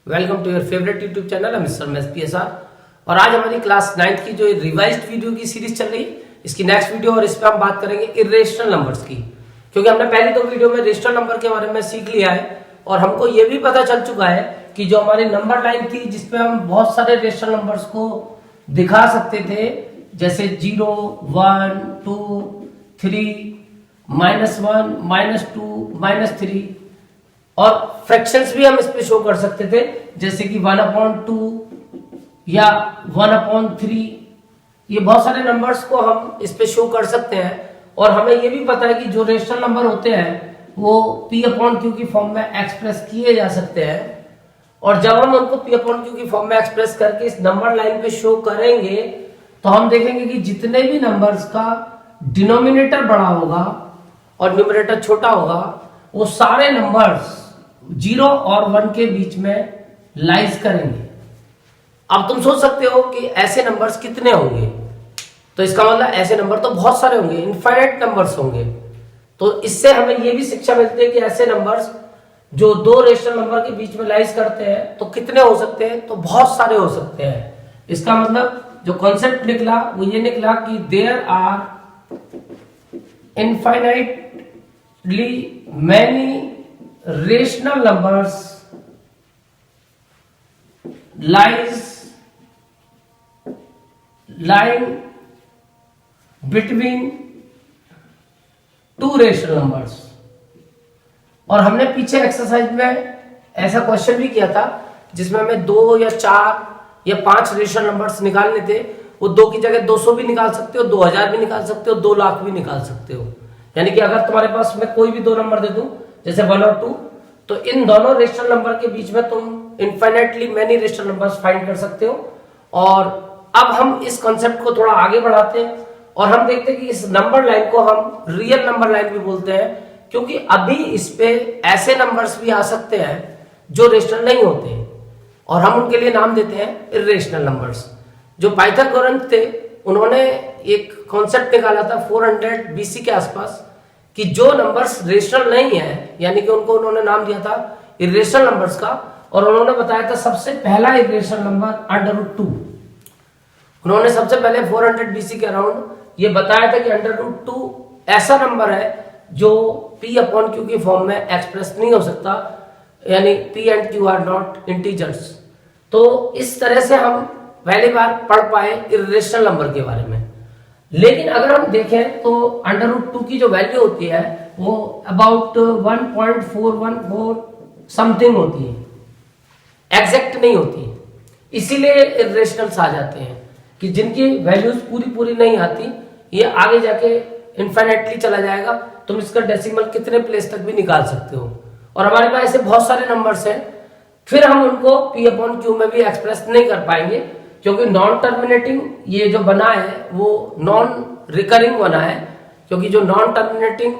Welcome to your favourite YouTube channel mister SPSR. और आज हमारी क्लास 9th की जो रिवाइज्ड वीडियो की सीरीज चल रही है, इसकी नेक्स्ट वीडियो और इस पे हम बात करेंगे इरेशनल नंबर्स की। क्योंकि हमने पहली दो वीडियो में रेशनल नंबर के बारे में सीख लिया है और हमको ये भी पता चल चुका है कि जो हमारी नंबर लाइन थी जिसपे हम बहुत सारे रेशनल नंबर्स को दिखा सकते थे, जैसे 0, 1, 2, 3, -1, -2, -3 और फ्रैक्शंस भी हम इस पे शो कर सकते थे, जैसे कि 1/2 या 1/3। ये बहुत सारे नंबर्स को हम इस पे शो कर सकते हैं। और हमें ये भी पता है कि जो रेशनल नंबर होते हैं वो P/Q की फॉर्म में एक्सप्रेस किए जा सकते हैं। और जब हम उनको P/Q की फॉर्म में एक्सप्रेस करके इस नंबर लाइन पे शो करेंगे तो हम देखेंगे कि जितने भी नंबर्स का डिनोमिनेटर बड़ा होगा और न्यूमरेटर छोटा होगा, वो सारे नंबर्स 0 और 1 के बीच में लाइज करेंगे। अब तुम सोच सकते हो कि ऐसे नंबर्स कितने होंगे, तो इसका मतलब ऐसे नंबर तो बहुत सारे होंगे, इनफाइनाइट नंबर्स होंगे। तो इससे हमें यह भी शिक्षा मिलती है कि ऐसे नंबर्स जो दो रेशनल नंबर के बीच में लाइज करते हैं तो कितने हो सकते हैं, तो बहुत सारे हो सकते हैं। इसका मतलब जो कॉन्सेप्ट निकला वो ये निकला कि there are infinitely many rational numbers lying between two rational numbers. और हमने पीछे एक्सरसाइज में ऐसा क्वेश्चन भी किया था जिसमें हमें 2 या 4 या 5 रेशनल नंबर्स निकालने थे। वो 2 की जगह 200 भी निकाल सकते हो, 2000 भी निकाल सकते हो, 2 लाख भी निकाल सकते हो। यानी कि अगर तुम्हारे पास मैं कोई भी 2 नंबर दे दूं, जैसे 1 और 2, तो इन दोनों रेशनल नंबर के बीच में तुम infinitely many rational numbers find कर सकते हो। और अब हम इस कॉन्सेप्ट को थोड़ा आगे बढ़ाते हैं और हम देखते हैं कि इस नंबर लाइन को हम रियल नंबर लाइन भी बोलते हैं, क्योंकि अभी इस पे ऐसे नंबर्स भी आ सकते हैं जो रेशनल नहीं होते और हम उनके लिए नाम देते हैं इर्रेशनल नंबर्स। जो पाइथागोरस थे उन्होंने एक कॉन्सेप्ट निकाला था 400 BC के आसपास कि जो नंबर्स रेशनल नहीं है, यानी कि उनको उन्होंने नाम दिया था इर्रेशनल नंबर्स का। और उन्होंने बताया था सबसे पहला इर्रेशनल नंबर √2। उन्होंने सबसे पहले 400 BC के अराउंड ये बताया था कि √2 ऐसा नंबर है जो P/Q की फॉर्म में एक्सप्रेस नहीं हो सकता, यानी P and Q are not integers. तो इस तरह से हम पहली बार पढ़ पाए इर्रेशनल नंबर के बारे में। लेकिन अगर हम देखें तो √2 की जो वैल्यू होती है वो अबाउट 1.414 समथिंग होती है, एग्जैक्ट नहीं होती। इसीलिए इर्रेशनल्स आ जाते हैं कि जिनकी वैल्यूज पूरी नहीं आती, ये आगे जाके इनफाइनाइटली चला जाएगा। तुम इसका डेसिमल कितने प्लेस तक भी निकाल सकते हो। और हमारे पास ऐसे बहुत सारे नंबर्स हैं, फिर हम उनको P/Q में भी एक्सप्रेस नहीं कर पाएंगे, क्योंकि नॉन टर्मिनेटिंग ये जो बना है वो नॉन रिकरिंग बना है। क्योंकि जो नॉन टर्मिनेटिंग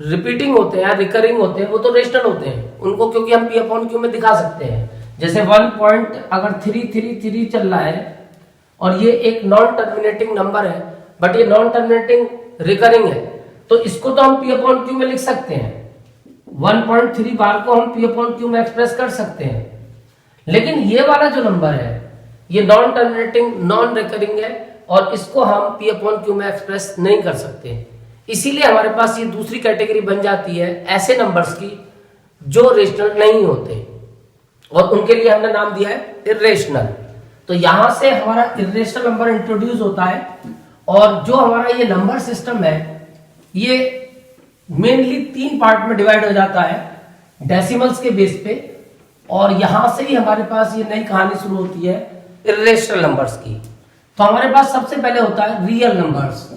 रिपीटिंग होते हैं, रिकरिंग होते हैं, वो तो रेशनल होते हैं। उनको क्योंकि हम P/Q में दिखा सकते हैं, जैसे 1.333 चल रहा है और ये एक नॉन टर्मिनेटिंग नंबर है, बट ये नॉन टर्मिनेटिंग रिकरिंग है, तो इसको तो हम P/Q में लिख सकते हैं। 1.3 बार को हम P/Q में एक्सप्रेस कर सकते हैं। लेकिन ये वाला जो नंबर है ये नॉन टर्मिनेटिंग नॉन रिकरिंग है और इसको हम P/Q में एक्सप्रेस नहीं कर सकते। इसीलिए हमारे पास ये दूसरी कैटेगरी बन जाती है ऐसे नंबर्स की जो रेशनल नहीं होते, और उनके लिए हमने नाम दिया है इर्रेशनल। तो यहां से हमारा इर्रेशनल नंबर इंट्रोड्यूस होता है। और जो हमारा ये नंबर सिस्टम है ये मेनली 3 पार्ट में डिवाइड हो जाता है डेसिमल्स के बेस पे। और यहां से ही हमारे पास ये नई कहानी शुरू होती है इर्रेशनल नंबर्स की। तो हमारे पास सबसे पहले होता है रियल नंबर्स,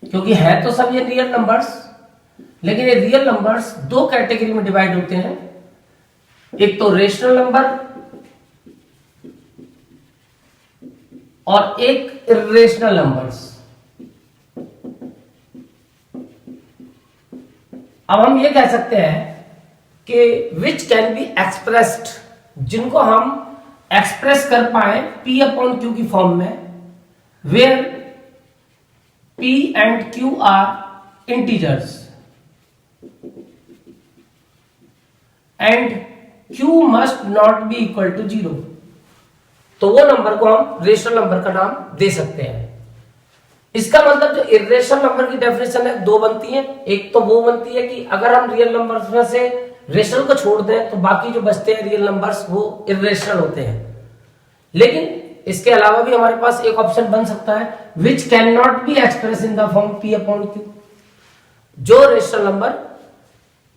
क्योंकि है तो सब ये रियल नंबर्स, लेकिन ये रियल नंबर्स 2 कैटेगरी में डिवाइड होते हैं। एक तो रेशनल नंबर और एक इर्रेशनल नंबर्स। अब हम ये कह सकते हैं कि विच कैन बी एक्सप्रेस्ड, जिनको हम एक्सप्रेस कर पाए P/Q की फॉर्म में, where P and Q are integers and q must not be equal to 0, तो वो नंबर को हम रेशनल नंबर का नाम दे सकते हैं। इसका मतलब जो इर्रेशनल नंबर की डेफिनेशन है दो बनती है। एक तो वो बनती है कि अगर हम रियल नंबर्स में से रेशनल को छोड़ दें तो बाकी जो बचते हैं रियल नंबर्स वो इर्रेशनल होते हैं। लेकिन इसके अलावा भी हमारे पास एक ऑप्शन बन सकता है which can not be express in the form p upon q। जो rational number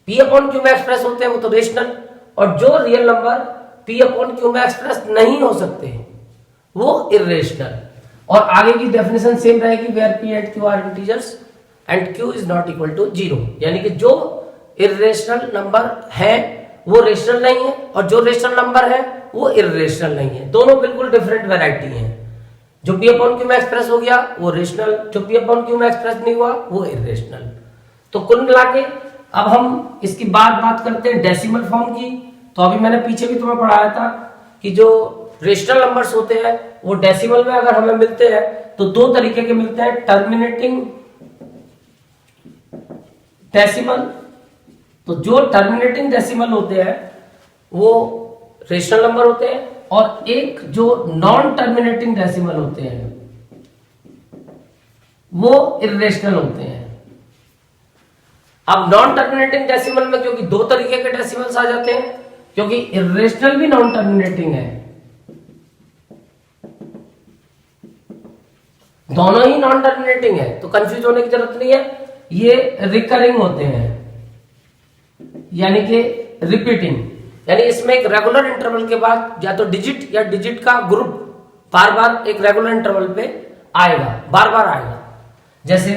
p upon q में एक्सप्रेस होते हैं वो तो रेशनल, और जो real number p upon q में एक्सप्रेस नहीं हो सकते वो इर्रेशनल। और आगे की डेफिनेशन सेम रहेगी where p and q are integers and q is not equal to 0, यानी कि जो इर्रेशनल नंबर है वो रेशनल नहीं है और जो रेशनल नंबर है वो इर्रेशनल नहीं है। दोनों बिल्कुल डिफरेंट वैरायटी हैं। जो p अपॉन q में एक्सप्रेस हो गया वो रेशनल, जो p अपॉन q में एक्सप्रेस नहीं हुआ वो इर्रेशनल। तो कुल मिला के अब हम इसकी बात करते हैं डेसिमल फॉर्म की। तो अभी मैंने पीछे भी तुम्हें पढ़ाया था कि जो रेशनल नंबर्स होते हैं वो डेसिमल में अगर हमें मिलते हैं तो दो तरीके के मिलते हैं, टर्मिनेटिंग डेसिमल। तो जो टर्मिनेटिंग डेसिमल होते हैं वो रेशनल नंबर होते हैं, और एक जो नॉन टर्मिनेटिंग डेसिमल होते हैं वो इर्रेशनल होते हैं। अब नॉन टर्मिनेटिंग डेसिमल में क्योंकि दो तरीके के डेसिमल्स आ जाते हैं, क्योंकि इर्रेशनल भी नॉन टर्मिनेटिंग है, दोनों ही नॉन टर्मिनेटिंग है, तो कंफ्यूज होने की जरूरत नहीं है। ये रिकरिंग होते हैं यानी कि रिपीटिंग, यानी इसमें एक रेगुलर इंटरवल के बाद या तो डिजिट या डिजिट का ग्रुप बार बार एक रेगुलर इंटरवल पे आएगा, बार बार आएगा। जैसे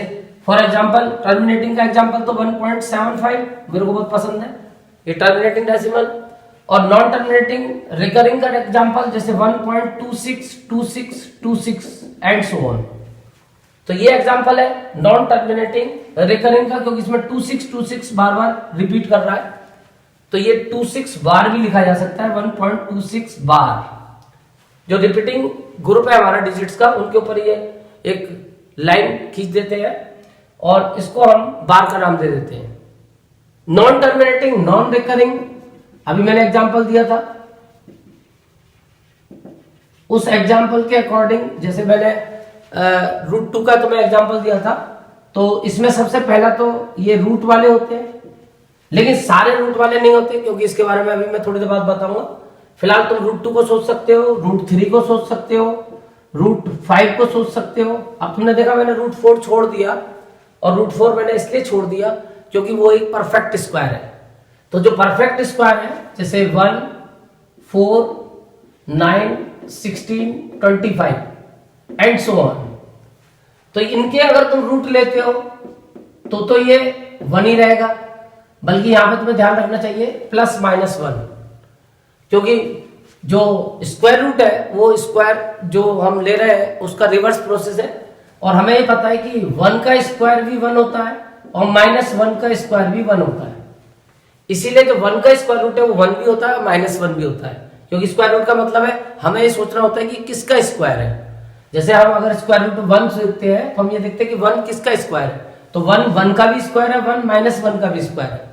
फॉर एग्जांपल टर्मिनेटिंग का एग्जांपल तो 1.75 मेरे को बहुत पसंद है, ये टर्मिनेटिंग डेसिमल। और नॉन टर्मिनेटिंग रिकरिंग का एग्जांपल जैसे 1.26 26 26 एंड सो ऑन। तो ये एग्जांपल है नॉन टर्मिनेटिंग रिकरिंग का, क्योंकि इसमें 26 26 बार बार रिपीट कर रहा है, तो ये 26 बार भी लिखा जा सकता है, 1.26 बार। जो रिपीटिंग ग्रुप है हमारा डिजिट्स का, उनके ऊपर ये एक लाइन खींच देते हैं और इसको हम बार का नाम दे देते हैं। नॉन टर्मिनेटिंग नॉन रिकरिंग, अभी मैंने एग्जांपल दिया था, उस एग्जांपल के अकॉर्डिंग जैसे मैंने √2 का तो मैं एग्जांपल दिया था, तो इसमें सबसे पहला तो ये रूट वाले होते हैं, लेकिन सारे रूट वाले नहीं होते, क्योंकि इसके बारे में अभी मैं थोड़ी देर बाद बताऊंगा। फिलहाल तुम √2 को सोच सकते हो, √3 को सोच सकते हो, √5 को सोच सकते हो। अब तुमने देखा मैंने √4 छोड़ दिया, और √4 मैंने इसलिए छोड़ दिया क्योंकि वो एक परफेक्ट स्क्वायर है। तो जो परफेक्ट स्क्वायर है जैसे 1 4 9 16 25 एंड सो ऑन, तो इनके अगर तुम रूट लेते हो तो ये 1 ही रहेगा, बल्कि यहां पे तुम्हें ध्यान रखना चाहिए +-1, क्योंकि जो स्क्वायर रूट है वो स्क्वायर जो हम ले रहे हैं उसका रिवर्स प्रोसेस है, और हमें ये पता है कि 1 का स्क्वायर भी 1 होता है और -1 का स्क्वायर भी 1 होता है। इसीलिए जो 1 का स्क्वायर रूट है वो 1 भी होता है, -1 भी होता है, क्योंकि स्क्वायर रूट का मतलब है हमें ये सोचना होता है कि किसका स्क्वायर है। जैसे हम अगर स्क्वायर रूट 1 देखते हैं तो हम ये देखते हैं कि 1 किसका स्क्वायर है, तो 1 का भी स्क्वायर है, 1 -1 का भी स्क्वायर है।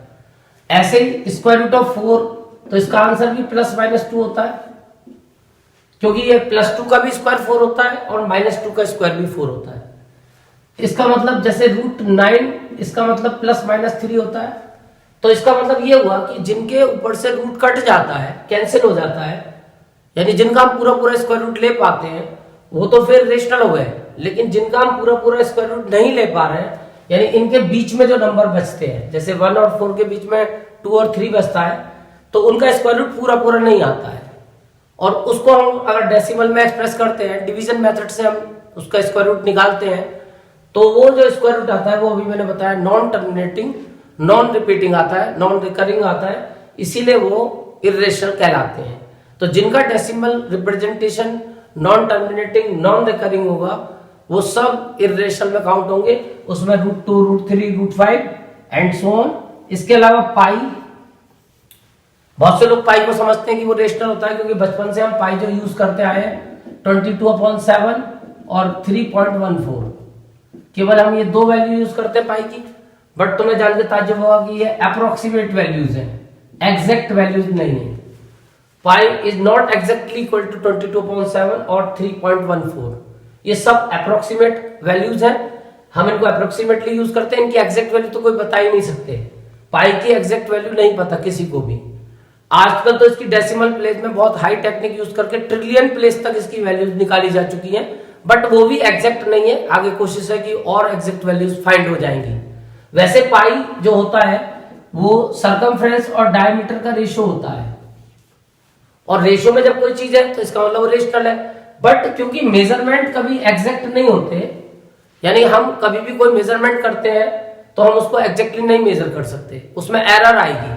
ऐसे ही स्क्वायर रूट ऑफ 4, तो इसका आंसर भी +-2 होता है, क्योंकि ये +2 का भी स्क्वायर 4 होता है और -2 का स्क्वायर भी 4 होता है। इसका मतलब जैसे √9, इसका मतलब +-3 होता है। तो इसका मतलब ये हुआ कि जिनके ऊपर से रूट कट जाता है, कैंसिल हो जाता है, यानी जिनका हम पूरा स्क्वायर रूट ले पाते हैं वो तो फिर रेशनल हो गए, लेकिन जिनका हम पूरा स्क्वायर रूट नहीं ले पा रहे हैं, यानी इनके बीच में जो नंबर बचते हैं, जैसे 1 और 4 के बीच में 2 और 3 बचता है, तो उनका स्क्वायर रूट पूरा नहीं आता है, और उसको हम अगर डेसिमल में एक्सप्रेस करते हैं, डिवीजन मेथड से हम उसका स्क्वायर रूट निकालते हैं, तो वो जो स्क्वायर रूट आता है वो अभी मैंने बताया नॉन टर्मिनेटिंग नॉन रिपीटिंग आता है, नॉन रिकरिंग आता है, इसीलिए वो इर्रेशनल कहलाते हैं। तो जिनका decimal representation non terminating non recurring होगा वो सब इर्रेशनल में काउंट होंगे, उसमें √2 √3 √5 एंड सो ऑन। इसके अलावा पाई, बहुत से लोग पाई को समझते हैं कि वो रेशनल होता है, क्योंकि बचपन से हम पाई जो यूज करते आए हैं 22/7 और 3.14, केवल हम ये दो वैल्यू यूज करते हैं पाई की, बट तुम्हें जान के ताज्जुब होगा कि ये अप्रोक्सीमेट वैल्यूज हैं, एग्जैक्ट वैल्यूज नहीं है। Pi is not exactly equal to 22/7 और 3.14। ये सब अप्रोक्सीमेट वैल्यूज हैं, हम इनको अप्रोक्सीमेटली यूज करते हैं, इनकी एग्जैक्ट वैल्यू तो कोई बता ही नहीं सकते। पाई की एग्जैक्ट वैल्यू नहीं पता किसी को भी। आजकल तो इसकी डेसिमल प्लेस में बहुत हाई टेक्निक यूज करके ट्रिलियन प्लेस तक इसकी वैल्यूज निकाली जा चुकी हैं, बट वो भी एग्जैक्ट नहीं है। आगे कोशिश है कि और एग्जैक्ट वैल्यूज फाइंड हो जाएंगी। वैसे पाई जो होता है वो सरकमफ्रेंस और डायमीटर का रेशियो होता है, और रेशियो में जब कोई चीज है तो इसका मतलब वो रेशनल है। बट क्योंकि मेजरमेंट कभी एग्जैक्ट नहीं होते, यानी हम कभी भी कोई मेजरमेंट करते हैं तो हम उसको एग्जैक्टली नहीं मेजर कर सकते, उसमें एरर आएगी,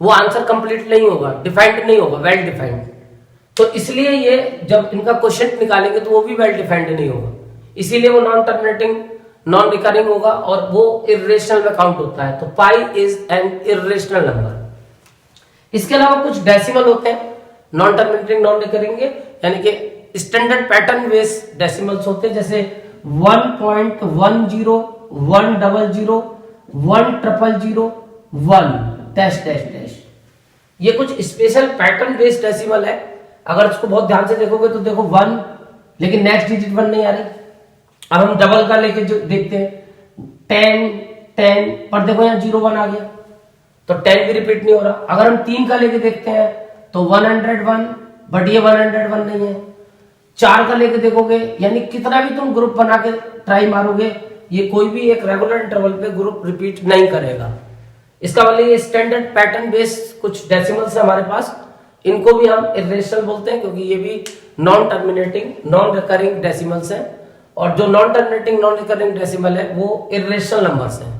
वो आंसर कंप्लीट नहीं होगा, डिफाइंड नहीं होगा, वेल डिफाइंड। तो इसलिए ये जब इनका क्वेश्चन निकालेंगे तो वो भी वेल डिफाइंड नहीं होगा, इसीलिए वो नॉन टर्मिनेटिंग नॉन रिकरिंग होगा और वो इर्रेशनल में काउंट होता है। तो pi is an irrational number. इसके अलावा कुछ डेसिमल होते हैं नॉन टर्मिनेटिंग नॉन रिकरिंग, यानी कि स्टैंडर्ड पैटर्न बेस्ड डेसिमल्स होते हैं, जैसे 1.10 100 100 1 डैश डैश डैश। ये कुछ स्पेशल पैटर्न बेस्ड डेसिमल है। अगर इसको बहुत ध्यान से देखोगे तो देखो 1, लेकिन नेक्स्ट डिजिट 1 नहीं आ रही। अब हम डबल का लेके जो देखते हैं 10 पर देखो यहाँ 0 1 आ गया, तो 10 भी रिपीट नहीं हो रहा। अगर हम 3 का लेके देखते हैं तो 101, बट ये 101 नहीं है। 4 का लेके देखोगे, यानी कितना भी तुम ग्रुप बना के ट्राई मारोगे, ये कोई भी एक रेगुलर इंटरवल पे ग्रुप रिपीट नहीं करेगा। इसका मतलब ये स्टैंडर्ड पैटर्न बेस्ड कुछ डेसिमल्स है हमारे पास, इनको भी हम इर्रेशनल बोलते हैं, क्योंकि ये भी non terminating non recurring decimals हैं। और जो non terminating non recurring decimal है वो इर्रेशनल नंबर्स हैं।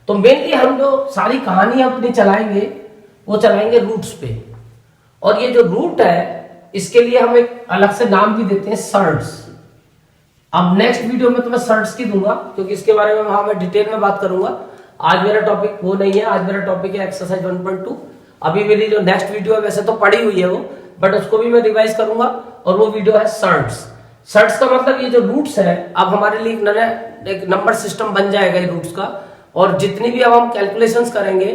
तो मेनली हम जो सारी कहानी अपनी चलाएंगे वो चलाएंगे रूट्स पे, और ये जो रूट है इसके लिए हम एक अलग से नाम भी देते हैं सर्ट्स। अब नेक्स्ट वीडियो में तो मैं सर्ट्स की दूंगा, क्योंकि इसके बारे में वहां मैं डिटेल में बात करूंगा। आज मेरा टॉपिक वो नहीं है, आज मेरा टॉपिक है एक्सरसाइज 1.2। अभी मेरी जो नेक्स्ट वीडियो है वैसे तो पड़ी हुई है वो, बट उसको भी मैं रिवाइज करूंगा, और वो वीडियो है सर्ट्स। सर्ट्स का मतलब ये जो रूट्स है, अब हमारे लिए एक नंबर सिस्टम बन जाएगा ये रूट्स का। और जितनी भी अब हम कैलकुलेशंस करेंगे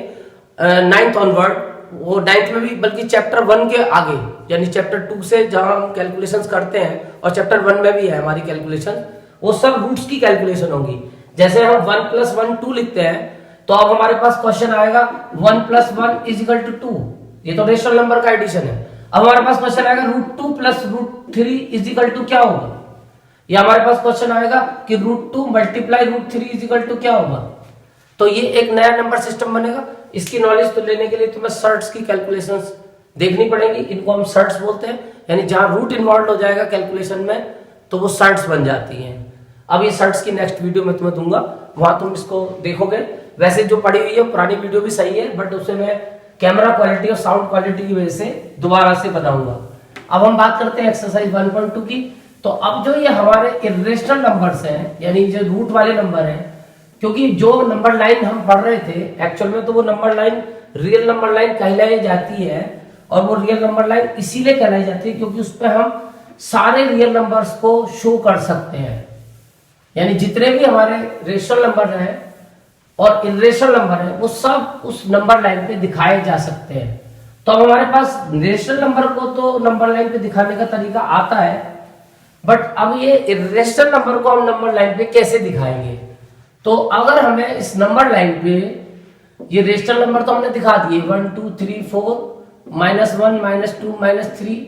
9th ऑनवर्ड, वो 9th में भी, बल्कि चैप्टर 1 के आगे, यानी चैप्टर 2 से जहां हम कैलकुलेशंस करते हैं, और चैप्टर 1 में भी है हमारी कैलकुलेशन, वो सब रूट्स की कैलकुलेशन होगी। जैसे हम 1 + 1 2 लिखते हैं, तो अब हमारे पास क्वेश्चन आएगा 1 + 1 = 2, ये तो रेशनल नंबर का एडिशन है। अब हमारे पास क्वेश्चन आएगा √2 + √3 = क्या होगा, या हमारे पास क्वेश्चन आएगा कि √2 × √3 = क्या होगा। तो ये एक नया नंबर सिस्टम बनेगा। इसकी नॉलेज तो लेने के लिए तुम्हें सर्ट्स की कैलकुलेशंस देखनी पड़ेगी, इनको हम सर्ट्स बोलते हैं, यानी जहां रूट इन्वॉल्व हो जाएगा कैलकुलेशन में तो वो सर्ट्स बन जाती हैं। अब ये सर्ट्स की नेक्स्ट वीडियो में तुम्हें दूंगा, वहां तुम इसको देखोगे। वैसे जो पड़ी हुई है पुरानी वीडियो भी सही है, बट उसे मैं कैमरा क्वालिटी और साउंड क्वालिटी की वजह से दोबारा से बनाऊंगा। अब हम बात करते हैं एक्सरसाइज 1.2 की। तो अब जो ये हमारे इर्रेशनल नंबर्स हैं, यानी जो रूट वाले नंबर हैं, क्योंकि जो नंबर लाइन हम पढ़ रहे थे एक्चुअल में, तो वो number line real number line कहलाई जाती है। और वो रियल नंबर लाइन इसीलिए कहलाई जाती है क्योंकि उस पर हम सारे रियल नंबर्स को शो कर सकते हैं, यानी जितने भी हमारे रेशनल नंबर हैं और इर्रेशनल नंबर है वो सब उस नंबर लाइन पे दिखाए जा सकते हैं। तो अब हमारे पास रेशनल नंबर को तो नंबर लाइन पे दिखाने का तरीका आता है, बट अब ये इर्रेशनल नंबर को हम नंबर लाइन पे कैसे दिखाएंगे। तो अगर हमें इस नंबर लाइन पे ये रेशनल नंबर तो हमने दिखा दिए 1 2 3 4 -1 -2 -3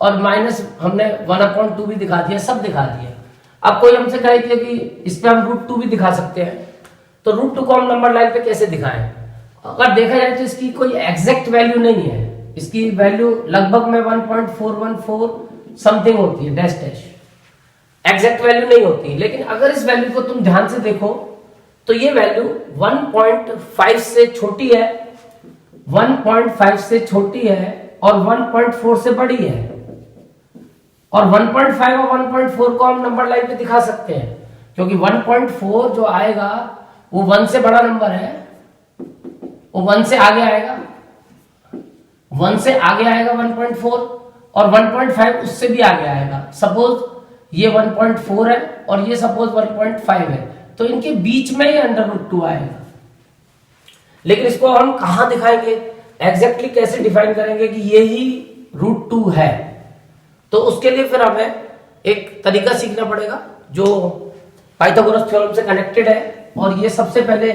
और माइनस हमने 1/2 भी दिखा दिया, सब दिखा दिया। अब कोई हमसे कहे कि इस पे हम √2 भी दिखा सकते हैं, तो √2 को हम नंबर लाइन पे कैसे दिखाएं। अगर देखा जाए तो इसकी कोई एग्जैक्ट वैल्यू नहीं है, इसकी वैल्यू लगभग में 1.414 समथिंग होती है, डैश डैश, एग्जैक्ट वैल्यू नहीं होती। लेकिन अगर इस वैल्यू को तुम ध्यान से देखो तो ये वैल्यू 1.5 से छोटी है, 1.5 से छोटी है और 1.4 से बड़ी है। और 1.5 और 1.4 को हम नंबर लाइन पे दिखा सकते हैं, क्योंकि 1.4 जो आएगा वो 1 से बड़ा नंबर है, वो 1 से आगे आएगा, 1 से आगे आएगा 1.4, और 1.5 उससे भी आगे आएगा। सपोज ये 1.4 है और ये सपोज 1.5 है, तो इनके बीच में ही √2 आएगा। लेकिन इसको हम कहां दिखाएंगे, एग्जैक्टली कैसे डिफाइन करेंगे कि ये ही √2 है। तो उसके लिए फिर हमें एक तरीका सीखना पड़ेगा जो पाइथागोरस थ्योरम से कनेक्टेड है। और ये सबसे पहले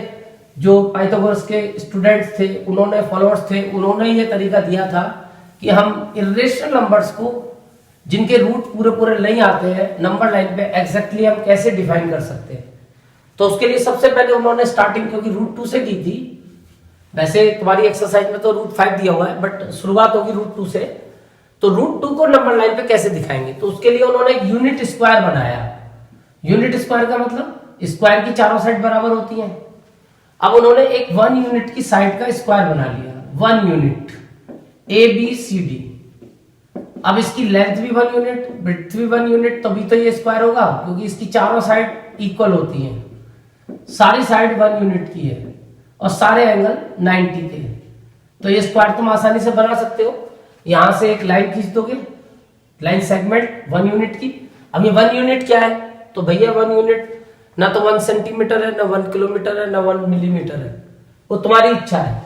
जो पाइथागोरस के स्टूडेंट्स थे, उन्होंने फॉलोअर्स थे, उन्होंने ये तरीका दिया था कि हम इर्रेशनल नंबर्स को जिनके रूट पूरे पूरे नहीं आते हैं नंबर लाइन पे एग्जैक्टली हम कैसे डिफाइन कर सकते हैं। तो उसके लिए सबसे पहले उन्होंने स्टार्टिंग क्योंकि √2 से की थी, वैसे तुम्हारी एक्सरसाइज में तो √5 दिया हुआ है बट शुरुआत होगी √2 से। तो √2 को नंबर लाइन पे कैसे दिखाएंगे, तो उसके लिए उन्होंने एक यूनिट स्क्वायर बनाया। यूनिट स्क्वायर का मतलब स्क्वायर की चारों साइड बराबर होती हैं। अब उन्होंने एक 1 यूनिट की साइड का स्क्वायर बना लिया, 1 यूनिट ABCD। अब इसकी लेंथ भी 1 यूनिट, ब्रेड्थ भी 1 यूनिट, तभी तो ये स्क्वायर होगा क्योंकि इसकी चारों साइड इक्वल होती हैं। सारी साइड 1 यूनिट की है और सारे एंगल 90 के। तो ये स्क्वायर तुम आसानी से बना सकते हो। यहां से एक लाइन खींच दोगे, लाइन सेगमेंट 1 यूनिट की। अब ये 1 यूनिट क्या है, तो भैया 1 यूनिट ना तो 1 सेंटीमीटर है, ना 1 किलोमीटर है, ना 1 मिलीमीटर है, वो तुम्हारी इच्छा है।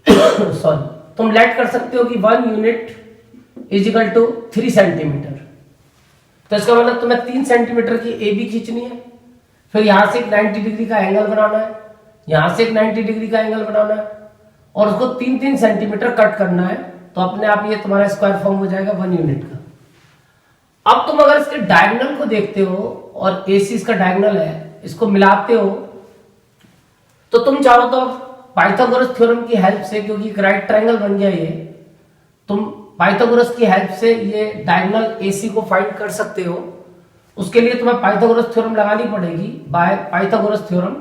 सॉरी, तुम लेट कर सकते हो कि 1 unit is equal to 3 centimetre. तो इसका मतलब तुम्हें 3 सेंटीमीटर की AB खींचनी है, फिर यहां से एक 90 डिग्री का एंगल बनाना है, यहां से एक 90 डिग्री का एंगल बनाना है और उसको 3-3 सेंटीमीटर कट करना है। तो अपने आप ये तुम्हारा स्क्वायर फॉर्म हो जाएगा 1 यूनिट का। अब तुम अगर इसके डायगोनल को देखते हो और AC इसका डायगोनल है, इसको मिलाते हो तो तुम चाहो तो पाइथागोरस थ्योरम की हेल्प से, क्योंकि एक राइट ट्रायंगल बन गया ये, तुम पाइथागोरस की हेल्प से ये डायगोनल AC को फाइंड कर सकते हो। उसके लिए तुम्हें पाइथागोरस थ्योरम लगानी पड़ेगी। बाय पाइथागोरस थ्योरम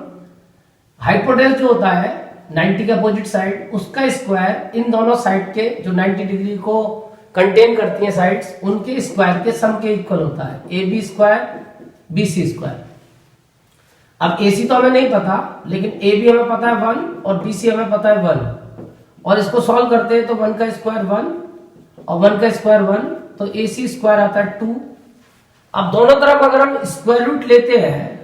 हाइपोटेनस जो होता है 90 के अपोजिट साइड, उसका स्क्वायर इन दोनों साइड के जो 90 डिग्री को कंटेन करती हैं साइड्स, उनके स्क्वायर के सम के इक्वल होता है, AB स्क्वायर BC स्क्वायर। अब AC तो हमें नहीं पता, लेकिन AB हमें पता है 1 और BC हमें पता है 1, और इसको सॉल्व करते हैं तो 1 का स्क्वायर 1 और 1 का स्क्वायर 1, तो AC स्क्वायर आता है 2। अब दोनों तरफ अगर हम स्क्वायर रूट लेते हैं,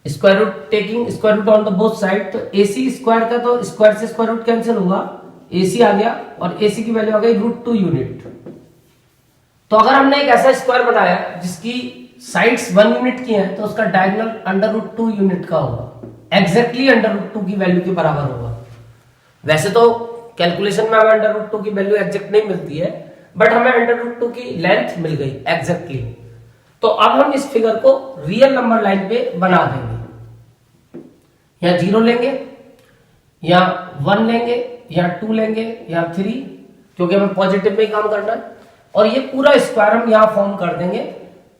square root taking square root on the both side, तो AC स्क्वायर का तो स्क्वायर से स्क्वायर रूट कैंसिल होगा, AC आ गया और AC की वैल्यू आ गई √2 यूनिट। तो अगर हमने एक ऐसा स्क्वायर बनाया जिसकी साइड्स 1 यूनिट की हैं, तो उसका डायगोनल √2 यूनिट का होगा, एग्जैक्टली √2 की वैल्यू के बराबर होगा। वैसे तो कैलकुलेशन में हमें √2 की वैल्यू एग्जैक्ट नहीं मिलती है, बट हमें √2 की लेंथ मिल गई एग्जैक्टली। तो अब हम इस फिगर को रियल नंबर लाइन पे बना देंगे। या 0 लेंगे, या 1 लेंगे, या 2 लेंगे, या 3, क्योंकि हमें पॉजिटिव में ही काम करना है। और ये पूरा स्क्वायर हम यहां फॉर्म कर देंगे,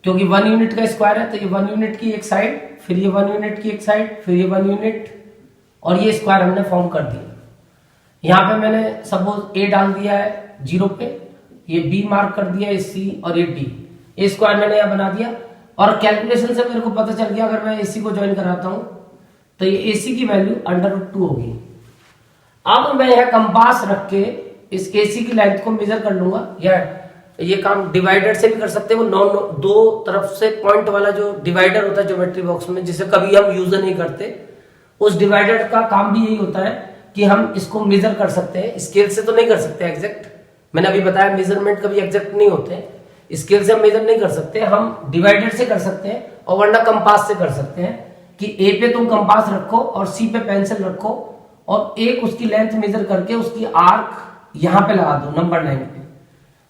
क्योंकि 1 यूनिट का स्क्वायर है, तो ये 1 यूनिट की एक साइड, फिर ये 1 यूनिट की एक साइड, फिर ये 1 यूनिट, और ये स्क्वायर हमने फॉर्म कर दिया। यहां पे मैंने सपोज A डाल दिया है 0 पे, ये B मार्क कर दिया है C, और ये D, ये स्क्वायर मैंने यहां बना दिया। और कैलकुलेशन से मेरे को पता चल गया, अगर मैं AC को ज्वाइन कराता हूं तो ये AC की वैल्यू √2 होगी। अब मैं यह कंपास रख के इस AC की लेंथ को मेजर कर लूंगा, या ये काम डिवाइडर से भी कर सकते हैं। वो दो तरफ से पॉइंट वाला जो डिवाइडर होता है ज्योमेट्री बॉक्स में, जिसे कभी हम यूज नहीं करते, उस डिवाइडर का काम भी यही होता है कि हम इसको मेजर कर सकते हैं। स्केल से तो नहीं कर सकते एग्जैक्ट, मैंने अभी बताया मेजरमेंट कभी एग्जैक्ट नहीं होते, स्केल से हम मेजर नहीं कर सकते, हम डिवाइडर से कर सकते हैं, और वरना कंपास से कर सकते हैं कि A पे तुम कंपास रखो और C पे पेंसिल रखो, और एक उसकी लेंथ मेजर करके उसकी आर्क यहां पे लगा दो नंबर लाइन पे।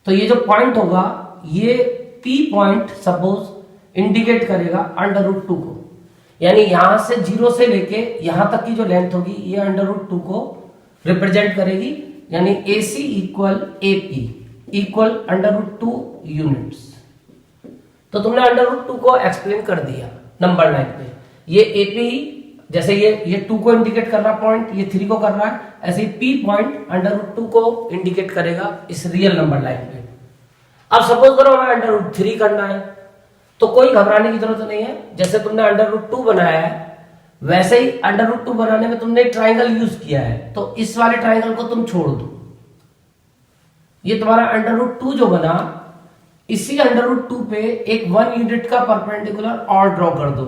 तो ये जो पॉइंट होगा, ये P पॉइंट सपोज इंडिकेट करेगा √2 को, यानी यहां से 0 से लेके यहां तक की जो लेंथ होगी, ये √2 को रिप्रेजेंट करेगी, यानी AC equal AP equal √2 units. तो तुमने √2 को एक्सप्लेन कर दिया नंबर लाइन पे। ये AP, जैसे ये 2 को इंडिकेट कर रहा पॉइंट, ये 3 को कर रहा है, ऐसे ही P पॉइंट √2 को इंडिकेट करेगा इस रियल नंबर लाइन पे। अब सपोज करो हमें √3 करना है, तो कोई घबराने की जरूरत नहीं है। जैसे तुमने √2 बनाया है, वैसे ही √2 बनाने में तुमने ट्राइंगल यूज किया है, तो इस वाले ट्राइंगल को तुम छोड़ दो। ये तुम्हारा √2 जो बना, इसी √2 पे एक 1 यूनिट का परपेंडिकुलर और ड्रॉ कर दो,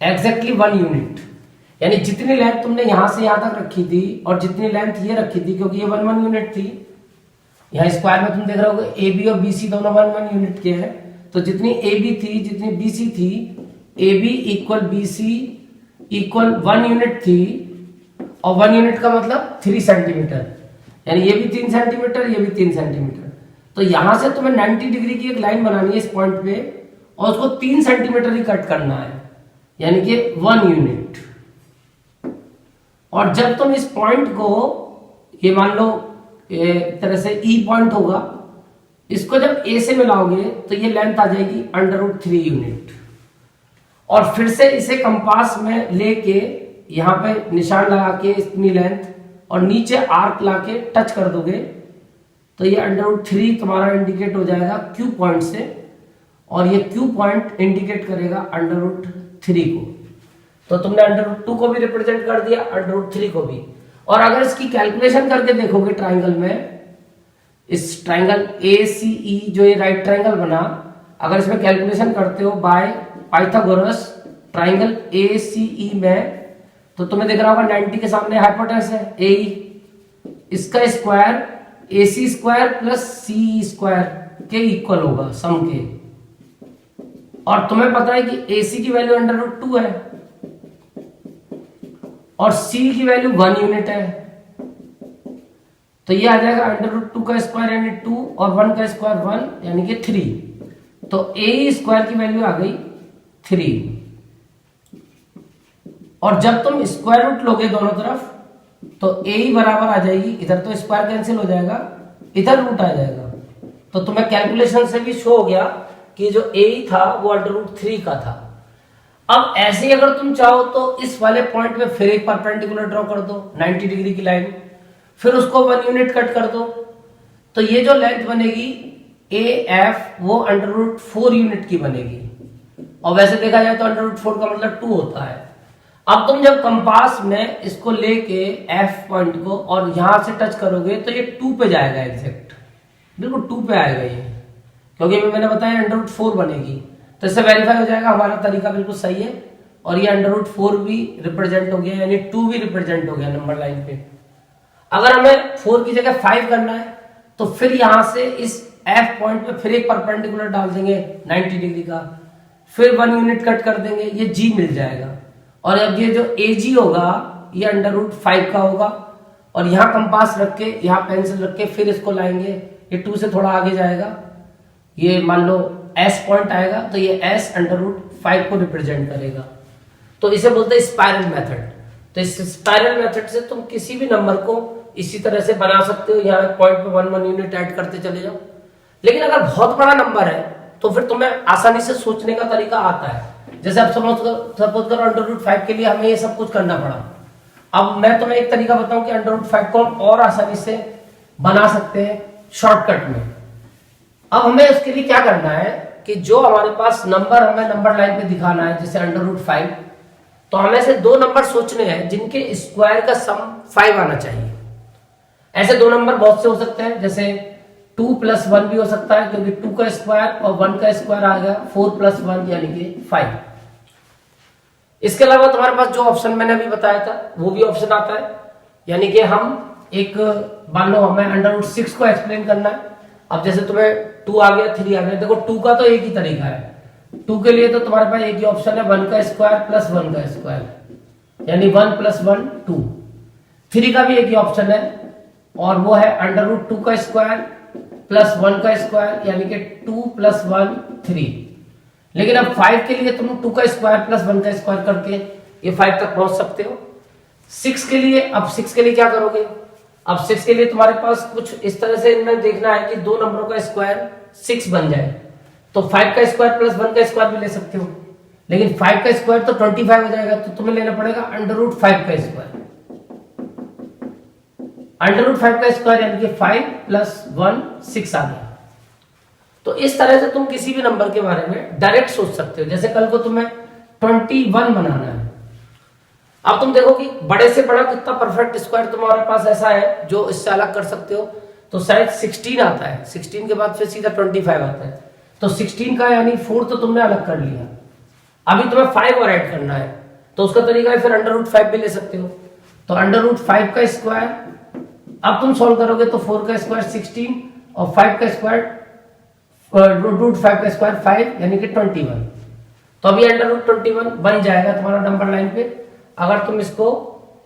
एग्जैक्टली 1 यूनिट। यानी जितनी लेंथ तुमने यहां से यहां तक रखी थी और जितनी लेंथ ये रखी थी, क्योंकि ये 1 यूनिट थी, यहाँ स्क्वायर में तुम देख रहे हो ए बी और बी सी दोनों 1 यूनिट के हैं, तो जितनी ए बी थी जितनी बी सी थी, A B equal B C equal 1 unit थी, और 1 यूनिट का मतलब 3 सेंटीमीटर, यानी ये भी 3 सेंटीमीटर, ये भी 3 सेंटीमीटर। तो यहां से तुम्हें 90 डिग्री की एक लाइन बनानी है इस पॉइंट पे, और उसको 3 सेंटीमीटर ही कट करना है, यानी कि 1 यूनिट। और जब तुम इस पॉइंट को, ये मान लो एक तरह से ई पॉइंट होगा, इसको जब ए से मिलाओगे तो ये लेंथ आ जाएगी √3 यूनिट। और फिर से इसे कंपास में लेके यहां पे निशान लगा के इतनी लेंथ और नीचे आर्क लाके टच कर दोगे तो ये √3 तुम्हारा इंडिकेट हो जाएगा क्यू पॉइंट से, और ये क्यू पॉइंट इंडिकेट करेगा √3 को। तो तुमने √2 को भी रिप्रेजेंट कर दिया, √3 को भी। और अगर इसकी कैलकुलेशन करके देखोगे ट्राइंगल में, इस ट्राइंगल ACE जो ये राइट ट्राइंगल बना, अगर इसमें कैलकुलेशन करते हो बाय पाइथागोरस ट्राइंगल ACE में, तो तुम्हें दिख रहा होगा 90 के सामने हाइपोटेनस है AE, इसका square AC square plus CE square के इक्वल होगा, सम के। और तुम्हें पता है कि AC की वैल्यू √2 है और C की वैल्यू 1 यूनिट है, तो ये आ जाएगा √2 का स्क्वायर यानी 2 और 1 का स्क्वायर 1 यानी कि 3। तो AE स्क्वायर की वैल्यू आ गई 3। और जब तुम स्क्वायर रूट लोगे दोनों तरफ तो AE बराबर आ जाएगी, इधर तो स्क्वायर कैंसिल हो जाएगा, इधर रूट आ जाएगा। तो तुम्हें कैलकुलेशन से भी शो हो गया कि जो AE था वो √3 का था। अब ऐसे ही अगर तुम चाहो तो इस वाले पॉइंट में फिर एक परपेंडिकुलर ड्रॉ कर दो 90 डिग्री की लाइन, फिर उसको 1 यूनिट कट कर दो, तो ये जो लेंथ बनेगी AF वो √4 यूनिट की बनेगी। और वैसे देखा जाए तो √4 का मतलब 2 होता है। अब तुम जब कंपास में इसको लेके F पॉइंट को और यहां से टच करोगे तो ये 2 पे जाएगा, एग्जैक्ट बिल्कुल 2 पे आएगा ये, क्योंकि मैंने बताया √4 बनेगी। तो इससे वेरीफाई हो जाएगा हमारा तरीका बिल्कुल सही है, और ये √4 भी रिप्रेजेंट हो गया, यानी 2 भी रिप्रेजेंट हो गया नंबर लाइन पे। अगर हमें 4 की जगह 5 करना है तो फिर यहां से इस F पॉइंट पे फिर एक परपेंडिकुलर डाल देंगे 90 डिग्री का, फिर 1 यूनिट कट कर देंगे, ये G मिल जाएगा। और अब ये जो AG होगा ये √5 का होगा, और यहां कंपास रख के यहां पेंसिल रख के फिर इसको लाएंगे, ये 2 से थोड़ा आगे जाएगा, ये मान लो S पॉइंट आएगा, तो ये S √5 को रिप्रेजेंट करेगा। तो इसे बोलते हैं स्पाइरल मेथड। तो इस स्पाइरल मेथड से तुम किसी भी नंबर को इसी तरह से बना सकते हो, यहाँ पॉइंट पे 1 यूनिट ऐड करते चले जाओ। लेकिन अगर बहुत बड़ा नंबर है तो फिर तुम्हें आसानी से सोचने का तरीका आता है। जैसे अब सपोज करो √5 के लिए हमें ये सब कुछ करना पड़ा। अब मैं तुम्हें एक तरीका बताऊं कि √5 को हम और आसानी से बना सकते हैं शॉर्टकट में। अब हमें उसके लिए क्या करना है कि जो हमारे पास नंबर हमें नंबर लाइन पे दिखाना है, जैसे √5, तो हमें से 2 नंबर सोचने हैं जिनके स्क्वायर का सम 5 आना चाहिए। ऐसे 2 नंबर बहुत से हो सकते हैं, जैसे 2 + 1 भी हो सकता है, क्योंकि 2 का स्क्वायर और 1 का स्क्वायर आ गया 4 + 1 यानी कि 5। इसके अलावा तुम्हारे पास जो ऑप्शन मैंने अभी बताया था वो भी ऑप्शन आता है, यानी कि हम एक मान लो हमें √6 को एक्सप्लेन करना है। अब जैसे तुम्हें 2 आ गया 3 आ गया, देखो 2 का तो एक ही तरीका है। 2 के लिए तो तुम्हारे पास एक ही ऑप्शन है, 1 का स्क्वायर प्लस 1 का स्क्वायर, यानी 1 + 1 2। 3 का भी एक ही ऑप्शन है, और वो है √2 का स्क्वायर प्लस 1 का स्क्वायर, यानी कि 2 + 1 3। लेकिन अब 5 के लिए तुम 2 का स्क्वायर प्लस 1 का स्क्वायर करके ये 5 तक पहुंच सकते हो। 6 के लिए, अब 6 के लिए क्या करोगे? अब 6 के लिए तुम्हारे पास कुछ इस तरह से इनमें देखना है कि 2 नंबरों का स्क्वायर 6 बन जाए, तो 5 का स्क्वायर प्लस 1 का स्क्वायर भी ले सकते हो। लेकिन 5 का स्क्वायर तो 25 हो जाएगा, तो तुम्हें लेना पड़ेगा √5 का स्क्वायर। √5 का स्क्वायर यानी कि 5 + 1 6 आ गया। तो इस तरह से तुम किसी भी नंबर के बारे में डायरेक्ट सोच सकते हो। जैसे कल को तुम्हें 21 बनाना है, अब तुम देखो कि बड़े से बड़ा कितना परफेक्ट स्क्वायर तुम्हारे पास ऐसा है जो इससे अलग कर सकते हो, तो शायद 16 आता है। 16 के बाद फिर सीधा 25 आता है, तो 16 का यानी 4 तो तुमने अलग कर लिया। अभी तुम्हें 5 और ऐड करना है, तो उसका तरीका है फिर √5 भी ले सकते हो। तो √5 का स्क्वायर, अब तुम सॉल्व करोगे तो 4 का स्क्वायर 16 और 5 का स्क्वायर √5 का स्क्वायर 5 यानी कि 21। तो अभी √21 बन जाएगा तुम्हारा नंबर लाइन पे अगर तुम इसको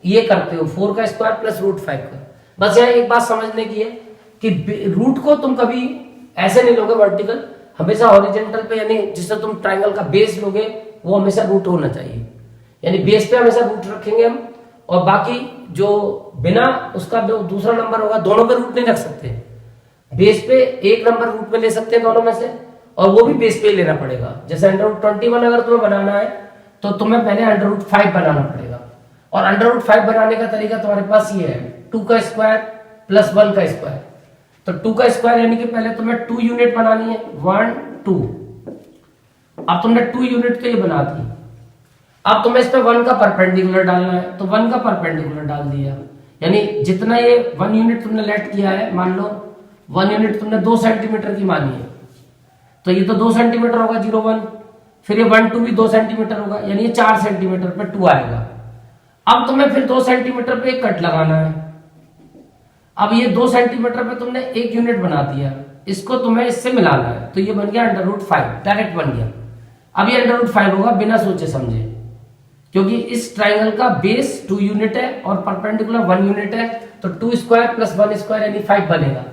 ये करते हो 4 का स्क्वायर प्लस √5 का। बस यहाँ एक बात समझने की है कि रूट को तुम कभी ऐसे नहीं लोगे वर्टिकल, हमेशा हॉरिजॉन्टल पे, यानी जिससे तुम ट्राइंगल का बेस लोगे वो हमेशा रूट होना चाहिए, यानी बेस पे हमेशा रूट रखेंगे हम, और बाकी जो बिना उसका जो दूसरा नंबर होगा दोनों पे रूट नहीं रख सकते। बेस पे एक नंबर रूट में ले सकते हैं दोनों में से, और वो भी बेस पे ही लेना पड़ेगा। जैसे √21 अगर तुम्हें बनाना है तो तुम्हें पहले √5 बनाना पड़ेगा, और √5 बनाने का तरीका तुम्हारे पास ये है 2 का स्क्वायर प्लस 1 का स्क्वायर। तो 2 का स्क्वायर यानी कि पहले तुम्हें 2 यूनिट बनानी है, 1 2। अब तुमने 2 यूनिट तो ये बना दी, अब तुम्हें इस पे 1 का परपेंडिकुलर डालना है, तो 1 का परपेंडिकुलर डाल दिया, यानी जितना ये 1 यूनिट तुमने लेट किया है, मान लो 1 यूनिट तुमने 2 सेंटीमीटर की मानी है, तो ये तो 2 सेंटीमीटर होगा 0 1, फिर ये 1 2 भी 2 सेंटीमीटर होगा, यानी ये 4 सेंटीमीटर पे 2 आएगा। अब तुम्हें फिर 2 सेंटीमीटर पे एक कट लगाना है। अब ये 2 सेंटीमीटर पे तुमने 1 यूनिट बना दिया, इसको तुम्हें इससे मिलाना है, तो ये बन गया √5, डायरेक्ट बन गया। अब ये √5 होगा बिना सोचे समझे, क्योंकि इस ट्राइंगल का बेस 2 यूनिट है और परपेंडिकुलर 1 यूनिट है, तो 2 स्क्वायर प्लस 1 स्क्वायर यानी 5 बनेगा,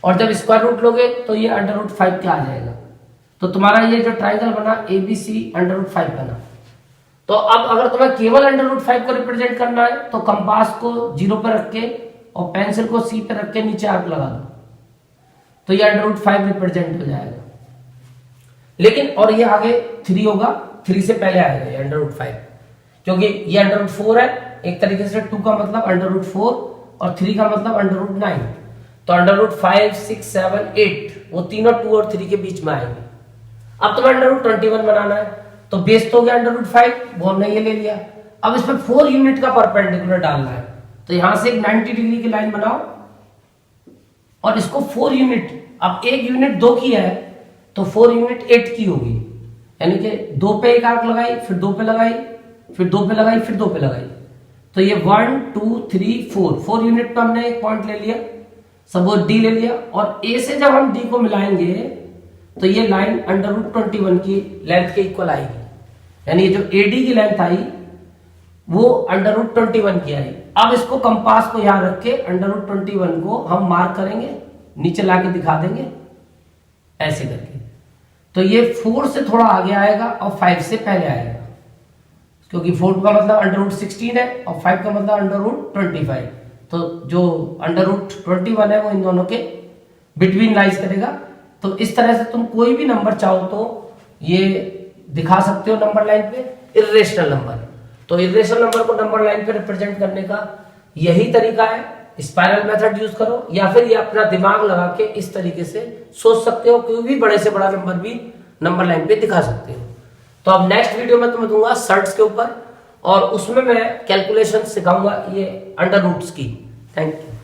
और जब स्क्वायर रूट लोगे तो ये √5 क्या आ जाएगा। तो तुम्हारा ये जो ट्राइंगल बना ABC √5 बना। तो अब अगर तुम्हें केवल √5 को रिप्रेजेंट करना है तो कंपास को 0 पर रख के और पेंसिल को C पे रख के नीचे आर्क लगा दो, तो ये √5 रिप्रेजेंट हो जाएगा। लेकिन और ये आगे 3 होगा, 3 से पहले आएगा ये √5, क्योंकि ये √4 है, एक तरीके से 2 का मतलब √4 और 3 का मतलब √9, तो √5 6 7 8 वो तीनों 2 और 3 के बीच में आएंगे। अब तुम्हें √21 बनाना है, तो बेस तो हो गया √5, वो हमने ये ले लिया। अब इसमें 4 यूनिट का परपेंडिकुलर डालना है, तो यहां से एक 90 डिग्री की लाइन बनाओ और इसको 4 यूनिट, अब 1 यूनिट 2 की है तो 4 यूनिट 8 की होगी, यानी कि 2 पे एक आर्क लगाई, फिर 2 पे लगाई, फिर 2 पे लगाई, फिर 2 पे लगाई, तो ये 1 2 3 4 यूनिट पे हमने एक पॉइंट ले लिया, सपोज D ले लिया, और A से जब हम D को मिलाएंगे तो ये लाइन √21 की लेंथ के इक्वल आएगी, यानी जो AD की लेंथ आई वो √21 की आई। अब इसको कंपास को यहां रख के √21 को हम मार्क करेंगे, नीचे लाके दिखा देंगे ऐसे करके, तो ये 4 से थोड़ा आगे आएगा और 5 से पहले आएगा, क्योंकि 4 का मतलब √16 है और 5 का मतलब √25, तो जो √21 है वो इन दोनों के बिटवीन लाइज करेगा। तो इस तरह से तुम कोई भी नंबर चाहो तो ये दिखा सकते हो नंबर लाइन पे, इर्रेशनल नंबर। तो इर्रेशनल नंबर को नंबर लाइन पे रिप्रेजेंट करने का यही तरीका है, स्पाइरल मेथड यूज करो, या फिर ये अपना दिमाग लगा के इस तरीके से सोच सकते हो, कोई भी बड़े से बड़ा नंबर भी नंबर लाइन पे दिखा सकते हो। तो अब नेक्स्ट वीडियो में तुम्हें दूंगा सर्ट्स के ऊपर, और उसमें मैं कैलकुलेशन सिखाऊंगा ये अंडर रूट्स की। Thank you.